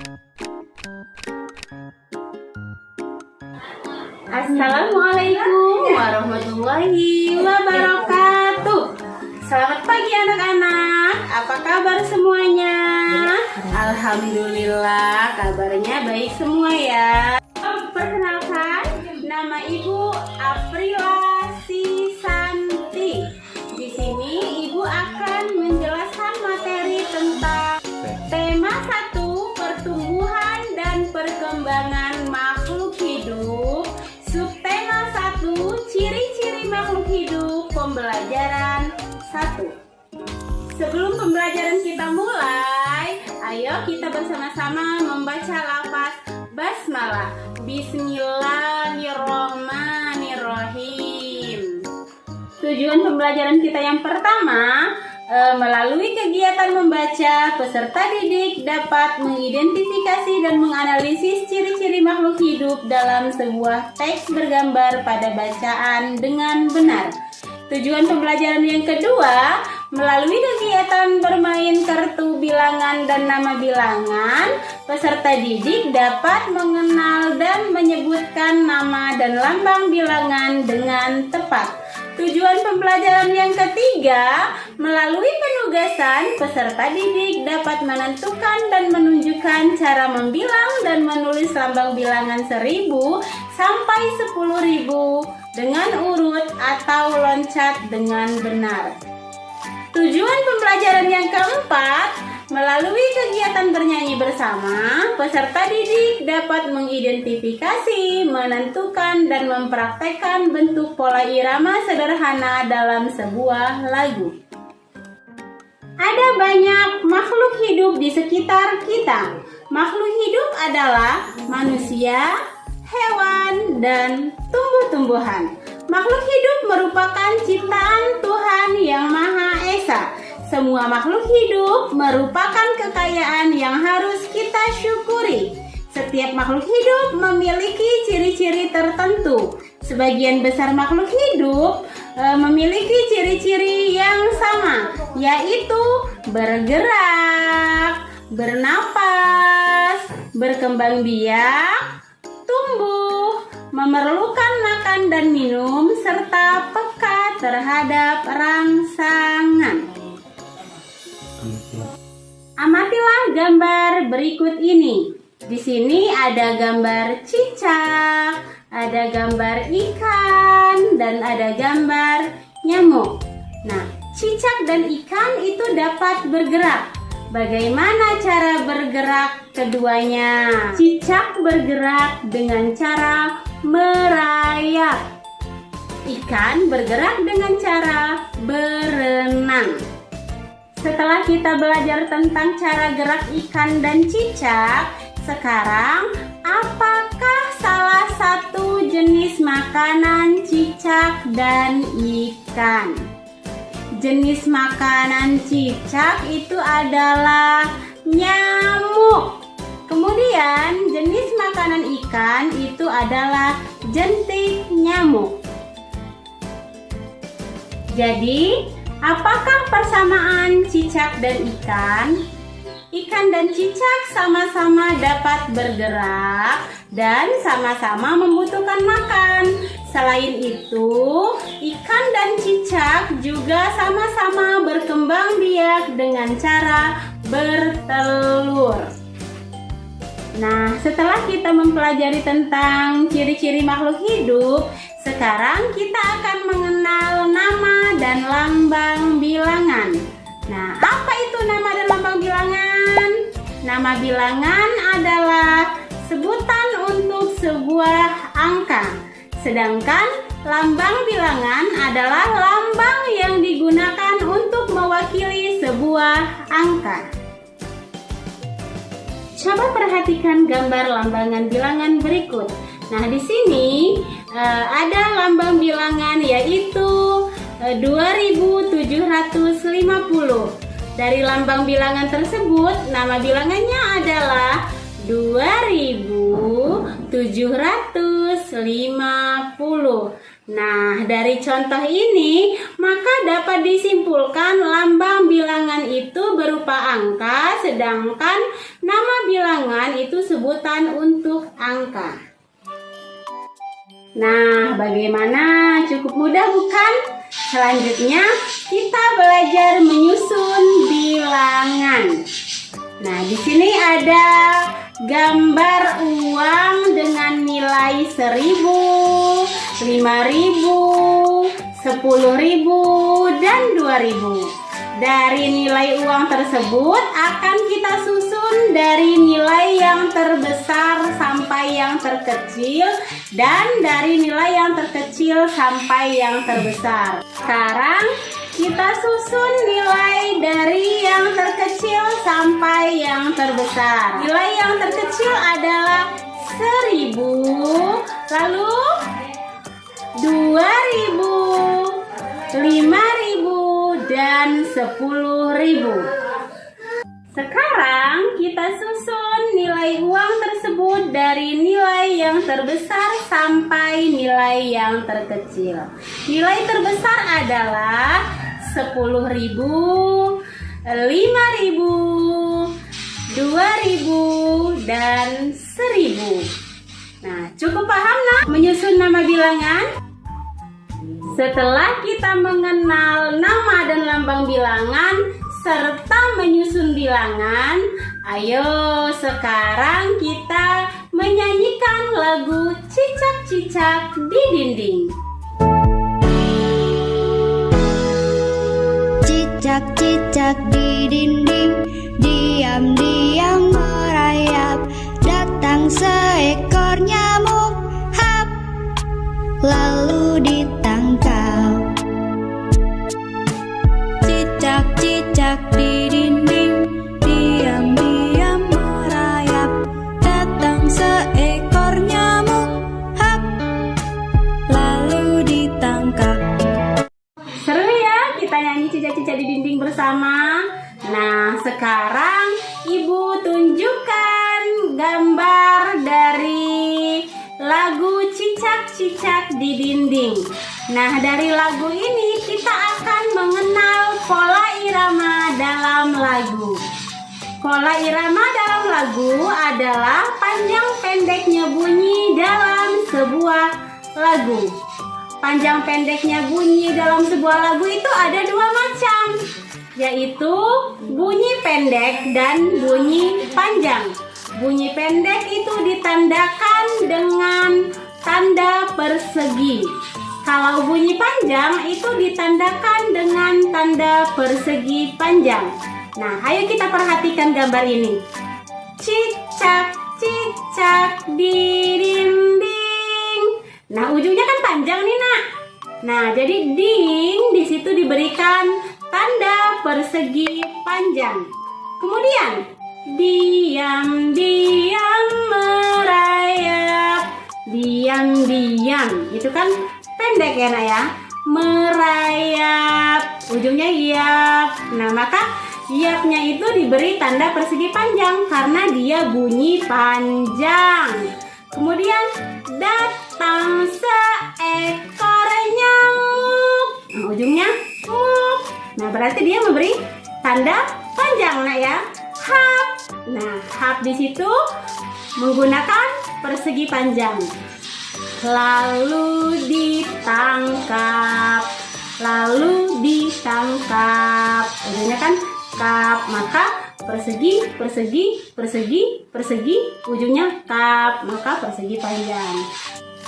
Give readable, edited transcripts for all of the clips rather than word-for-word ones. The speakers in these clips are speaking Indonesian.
Assalamualaikum warahmatullahi wabarakatuh. Selamat pagi anak-anak. Apa kabar semuanya? Alhamdulillah kabarnya baik semua ya. Perkenalkan, nama Ibu Aprila Sisanti. Di sini Ibu akan menjelaskan materi tentang tema 1, pertumbuhan dan perkembangan makhluk hidup. Subtema 1, ciri-ciri makhluk hidup, pembelajaran 1. Sebelum pembelajaran kita mulai, ayo kita bersama-sama membaca lafaz basmalah. Bismillahirrohmanirrohim. Tujuan pembelajaran kita yang pertama, melalui kegiatan membaca, peserta didik dapat mengidentifikasi dan menganalisis ciri-ciri makhluk hidup dalam sebuah teks bergambar pada bacaan dengan benar. Tujuan pembelajaran yang kedua, melalui kegiatan bermain kartu bilangan dan nama bilangan, peserta didik dapat mengenal dan menyebutkan nama dan lambang bilangan dengan tepat. Tujuan pembelajaran yang ketiga, melalui penugasan, peserta didik dapat menentukan dan menunjukkan cara membilang dan menulis lambang bilangan 1000 sampai 10.000 dengan urut atau loncat dengan benar. Tujuan pembelajaran yang keempat, melalui kegiatan bernyanyi bersama, peserta didik dapat mengidentifikasi, menentukan, dan mempraktekkan bentuk pola irama sederhana dalam sebuah lagu. Ada banyak makhluk hidup di sekitar kita. Makhluk hidup adalah manusia, hewan, dan tumbuh-tumbuhan. Makhluk hidup merupakan ciptaan Tuhan Yang Maha Esa. Semua makhluk hidup merupakan kekayaan yang harus kita syukuri. Setiap makhluk hidup memiliki ciri-ciri tertentu. Sebagian besar makhluk hidup memiliki ciri-ciri yang sama, yaitu bergerak, bernapas, berkembang biak, tumbuh, memerlukan makan dan minum, serta peka terhadap rangsangan. Amatilah gambar berikut ini. Di sini ada gambar cicak, ada gambar ikan, dan ada gambar nyamuk. Nah, cicak dan ikan itu dapat bergerak. Bagaimana cara bergerak keduanya? Cicak bergerak dengan cara merayap. Ikan bergerak dengan cara berenang. Setelah kita belajar tentang cara gerak ikan dan cicak, sekarang apakah salah satu jenis makanan cicak dan ikan? Jenis makanan cicak itu adalah nyamuk. Kemudian jenis makanan ikan itu adalah jentik nyamuk. Jadi, apakah persamaan cicak dan ikan? Ikan dan cicak sama-sama dapat bergerak dan sama-sama membutuhkan makan. Selain itu, ikan dan cicak juga sama-sama berkembang biak dengan cara bertelur. Nah, setelah kita mempelajari tentang ciri-ciri makhluk hidup, sekarang kita akan mengenal nama dan lambang bilangan. Nah, apa itu nama dan lambang bilangan? Nama bilangan adalah sebutan untuk sebuah angka. Sedangkan lambang bilangan adalah lambang yang digunakan untuk mewakili sebuah angka. Coba perhatikan gambar lambangan bilangan berikut. Nah, di sini ada lambang bilangan yaitu 2750. Dari lambang bilangan tersebut, nama bilangannya adalah 2750. Nah, dari contoh ini, maka dapat disimpulkan lambang bilangan itu berupa angka, sedangkan nama bilangan itu sebutan untuk angka. Nah, bagaimana? Cukup mudah bukan? Selanjutnya kita belajar menyusun bilangan. Nah, di sini ada gambar uang dengan nilai 1.000, 5.000, 10.000, dan 2.000. Dari nilai uang tersebut akan kita susun dari nilai yang terbesar sampai yang terkecil dan dari nilai yang terkecil sampai yang terbesar. Sekarang kita susun nilai dari yang terkecil sampai yang terbesar. Nilai yang terkecil adalah 1.000, lalu 2.000, 5.000, dan 10.000. Sekarang kita susun nilai uang tersebut dari nilai yang terbesar sampai nilai yang terkecil. Nilai terbesar adalah 10.000, 5.000, 2.000, dan 1.000. Nah, cukup paham nak menyusun nama bilangan? Setelah kita mengenal nama dan lambang bilangan serta menyusun bilangan, ayo sekarang kita menyanyikan lagu Cicak-Cicak di Dinding. Cicak-cicak di dinding, diam-diam merayap, datang seekor nyamuk, hap, lalu ditangkap. Cicak-cicak di dinding, diam-diam merayap, datang seekor nyamuk, hap, lalu ditangkap. Seru ya kita nyanyi cicak-cicak di dinding bersama. Nah, sekarang Ibu tunjukkan gambar dari lagu Cicak-Cicak di Dinding. Nah, dari lagu ini kita akan mengenal pola irama dalam lagu. Pola irama dalam lagu adalah panjang pendeknya bunyi dalam sebuah lagu. Panjang pendeknya bunyi dalam sebuah lagu itu ada dua macam, yaitu bunyi pendek dan bunyi panjang. Bunyi pendek itu ditandakan dengan tanda persegi. Kalau bunyi panjang itu ditandakan dengan tanda persegi panjang. Nah, ayo kita perhatikan gambar ini. Cicak-cicak di dinding. Nah, ujungnya kan panjang nih, Nak. Nah, jadi ding di situ diberikan tanda persegi panjang. Kemudian diam-diam merayap. Diam-diam. Itu kan pendek ya, Nak ya. Merayap. Ujungnya iap. Nah, maka iapnya itu diberi tanda persegi panjang karena dia bunyi panjang. Kemudian datang seekor nyamuk. Nah, ujungnya muk. Nah, berarti dia memberi tanda panjang, Nak ya. Hap. Nah, hap di situ menggunakan persegi panjang. Lalu ditangkap. Lalu ditangkap. Ujungnya kan kap, maka persegi, persegi, persegi, persegi, ujungnya kap, maka persegi panjang.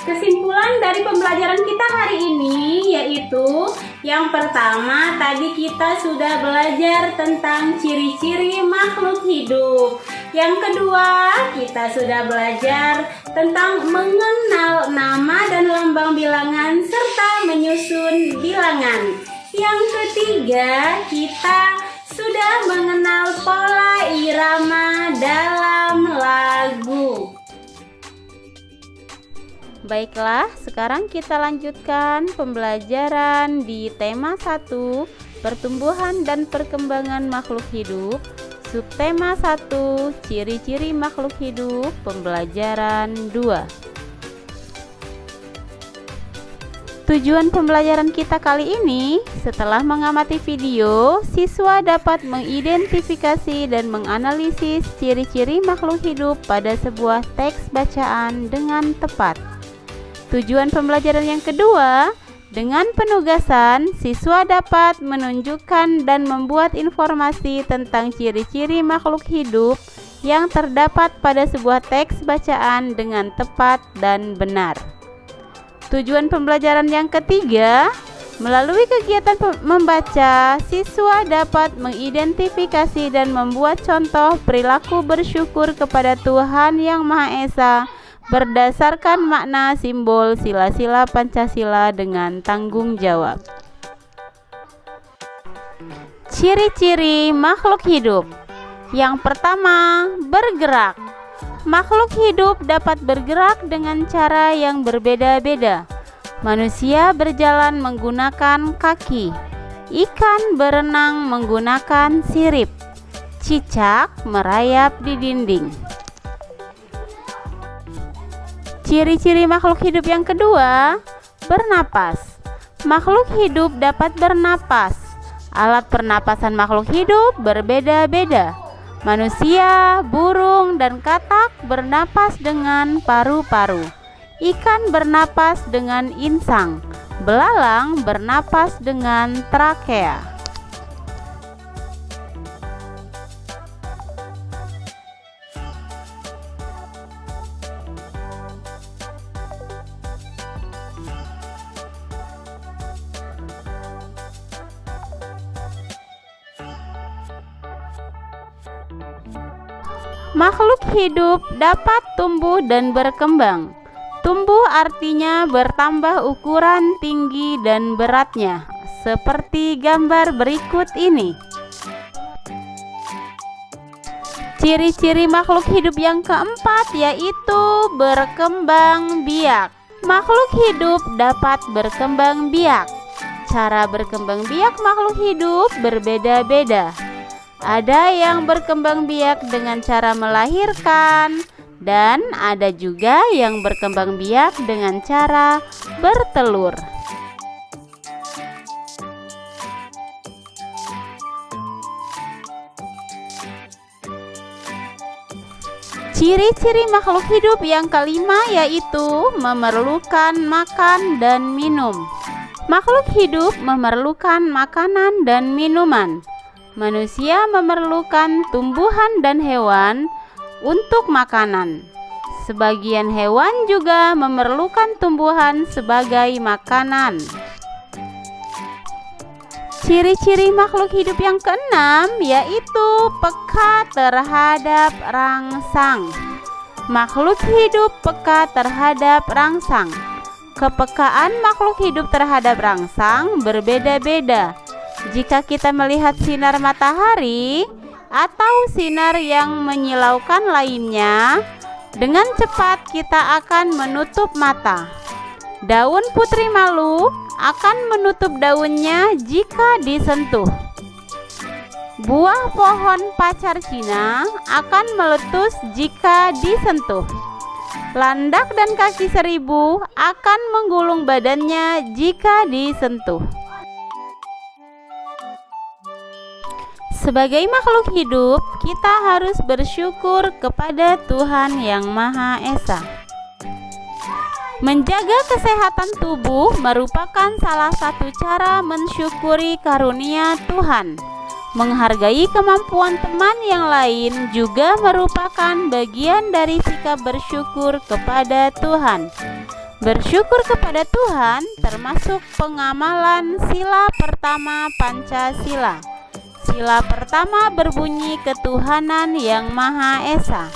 Kesimpulan dari pembelajaran kita hari ini yaitu yang pertama, tadi kita sudah belajar tentang ciri-ciri makhluk hidup. Yang kedua, kita sudah belajar tentang mengenal nama dan lambang bilangan serta menyusun bilangan. Yang ketiga, kita sudah mengenal pola irama dalam lagu. Baiklah, sekarang kita lanjutkan pembelajaran di tema 1, pertumbuhan dan perkembangan makhluk hidup. Subtema 1, ciri-ciri makhluk hidup, pembelajaran 2. Tujuan pembelajaran kita kali ini, setelah mengamati video, siswa dapat mengidentifikasi dan menganalisis ciri-ciri makhluk hidup pada sebuah teks bacaan dengan tepat. Tujuan pembelajaran yang kedua, dengan penugasan, siswa dapat menunjukkan dan membuat informasi tentang ciri-ciri makhluk hidup yang terdapat pada sebuah teks bacaan dengan tepat dan benar. Tujuan pembelajaran yang ketiga, melalui kegiatan membaca, siswa dapat mengidentifikasi dan membuat contoh perilaku bersyukur kepada Tuhan Yang Maha Esa berdasarkan makna simbol sila-sila Pancasila dengan tanggung jawab. Ciri-ciri makhluk hidup. Yang pertama, bergerak. Makhluk hidup dapat bergerak dengan cara yang berbeda-beda. Manusia berjalan menggunakan kaki. Ikan berenang menggunakan sirip. Cicak merayap di dinding. Ciri-ciri makhluk hidup yang kedua, bernapas. Makhluk hidup dapat bernapas. Alat pernapasan makhluk hidup berbeda-beda. Manusia, burung, dan katak bernapas dengan paru-paru. Ikan bernapas dengan insang. Belalang bernapas dengan trakea. Makhluk hidup dapat tumbuh dan berkembang. Tumbuh artinya bertambah ukuran, tinggi, dan beratnya, seperti gambar berikut ini. Ciri-ciri makhluk hidup yang keempat yaitu berkembang biak. Makhluk hidup dapat berkembang biak. Cara berkembang biak makhluk hidup berbeda-beda. Ada yang berkembang biak dengan cara melahirkan, dan ada juga yang berkembang biak dengan cara bertelur. Ciri-ciri makhluk hidup yang kelima yaitu memerlukan makan dan minum. Makhluk hidup memerlukan makanan dan minuman. Manusia memerlukan tumbuhan dan hewan untuk makanan. Sebagian hewan juga memerlukan tumbuhan sebagai makanan. Ciri-ciri makhluk hidup yang keenam yaitu peka terhadap rangsang. Makhluk hidup peka terhadap rangsang. Kepekaan makhluk hidup terhadap rangsang berbeda-beda. Jika kita melihat sinar matahari atau sinar yang menyilaukan lainnya, dengan cepat kita akan menutup mata. Daun putri malu akan menutup daunnya jika disentuh. Buah pohon pacar Cina akan meletus jika disentuh. Landak dan kaki seribu akan menggulung badannya jika disentuh. Sebagai makhluk hidup, kita harus bersyukur kepada Tuhan Yang Maha Esa. Menjaga kesehatan tubuh merupakan salah satu cara mensyukuri karunia Tuhan. Menghargai kemampuan teman yang lain juga merupakan bagian dari sikap bersyukur kepada Tuhan. Bersyukur kepada Tuhan termasuk pengamalan sila pertama Pancasila. Sila pertama berbunyi ketuhanan Yang Maha Esa.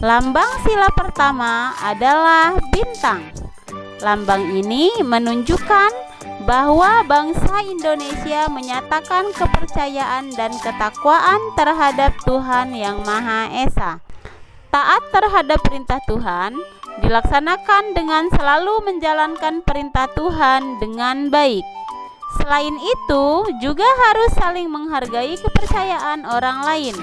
Lambang sila pertama adalah bintang. Lambang ini menunjukkan bahwa bangsa Indonesia menyatakan kepercayaan dan ketakwaan terhadap Tuhan Yang Maha Esa. Taat terhadap perintah Tuhan dilaksanakan dengan selalu menjalankan perintah Tuhan dengan baik. Selain itu, juga harus saling menghargai kepercayaan orang lain.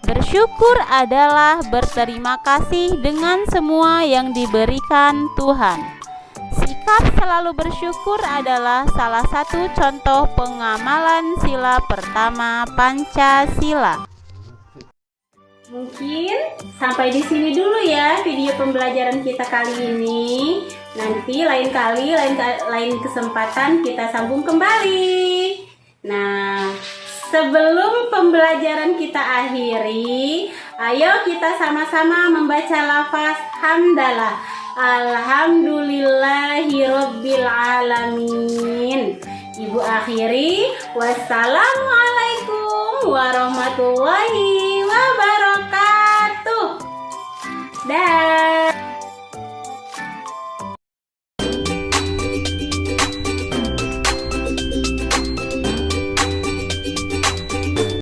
Bersyukur adalah berterima kasih dengan semua yang diberikan Tuhan. Sikap Sikap selalu bersyukur adalah salah satu contoh pengamalan sila pertama Pancasila. Mungkin sampai di sini dulu ya video pembelajaran kita kali ini. Nanti lain kesempatan kita sambung kembali. Nah, sebelum pembelajaran kita akhiri, ayo kita sama-sama membaca lafaz hamdalah. Alhamdulillahirabbil alamin. Ibu akhiri, wassalamualaikum warahmatullahi wabarakatuh. Dah.